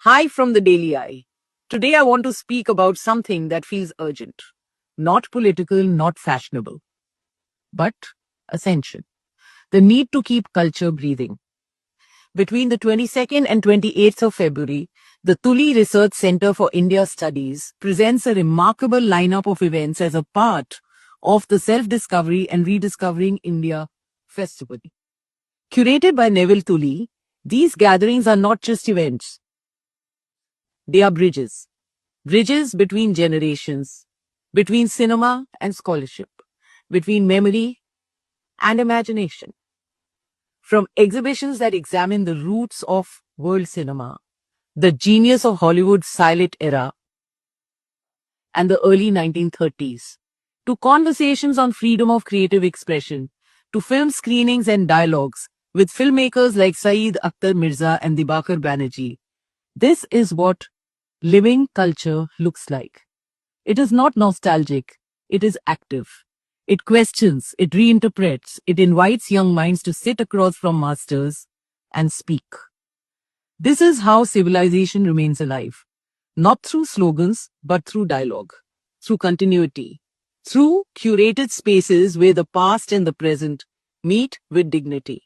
Hi from the Daily Eye. Today I want to speak about something that feels urgent. Not political, not fashionable, but essential. The need to keep culture breathing. Between the 22nd and 28th of February, the Tuli Research Center for India Studies presents a remarkable lineup of events as a part of the Self-Discovery and Rediscovering India Festival. Curated by Neville Tuli, these gatherings are not just events, they are bridges. Bridges between generations, between cinema and scholarship, between memory and imagination. From exhibitions that examine the roots of world cinema, the genius of Hollywood's silent era, and the early 1930s, to conversations on freedom of creative expression, to film screenings and dialogues with filmmakers like Saeed Akhtar Mirza and Dibakar Banerjee. This is what living culture looks like. It is not nostalgic, it is active. It questions, it reinterprets, it invites young minds to sit across from masters and speak. This is how civilization remains alive. Not through slogans, but through dialogue, through continuity, through curated spaces where the past and the present meet with dignity.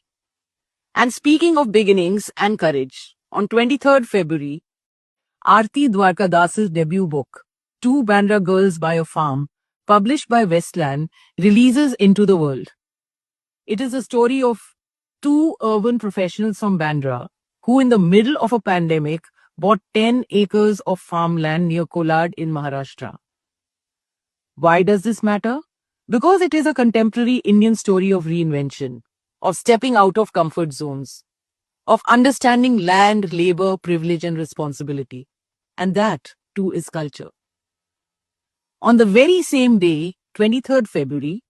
And speaking of beginnings and courage, on 23rd February, Aarti Dwarkadas's debut book, Two Bandra Girls by a Farm, published by Westland, releases into the world. It is a story of two urban professionals from Bandra who, in the middle of a pandemic, bought 10 acres of farmland near Kolad in Maharashtra. Why does this matter? Because it is a contemporary Indian story of reinvention, of stepping out of comfort zones, of understanding land, labor, privilege, and responsibility. And that, too, is culture. On the very same day, 23rd February,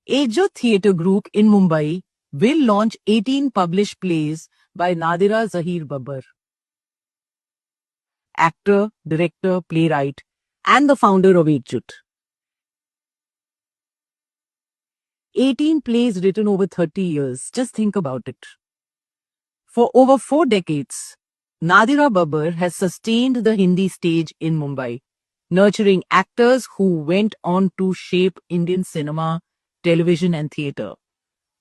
Ajo Theatre Group in Mumbai will launch 18 published plays by Nadira Zahir Babbar, actor, director, playwright, and the founder of Ekjut. 18 plays written over 30 years. Just think about it. For over 4 decades, Nadira Babbar has sustained the Hindi stage in Mumbai, nurturing actors who went on to shape Indian cinema, television, and theatre.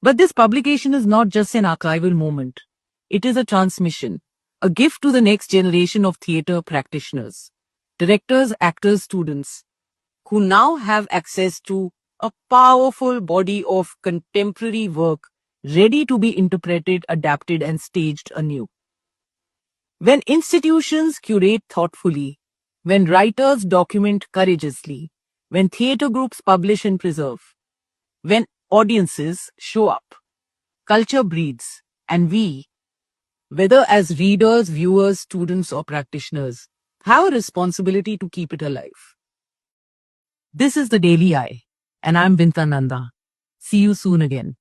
But this publication is not just an archival moment. It is a transmission, a gift to the next generation of theatre practitioners, directors, actors, students, who now have access to a powerful body of contemporary work ready to be interpreted, adapted, and staged anew. When institutions curate thoughtfully, when writers document courageously, when theatre groups publish and preserve, when audiences show up, culture breathes, and we, whether as readers, viewers, students, or practitioners, have a responsibility to keep it alive. This is the Daily Eye, and I'm Binta Nanda. See you soon again.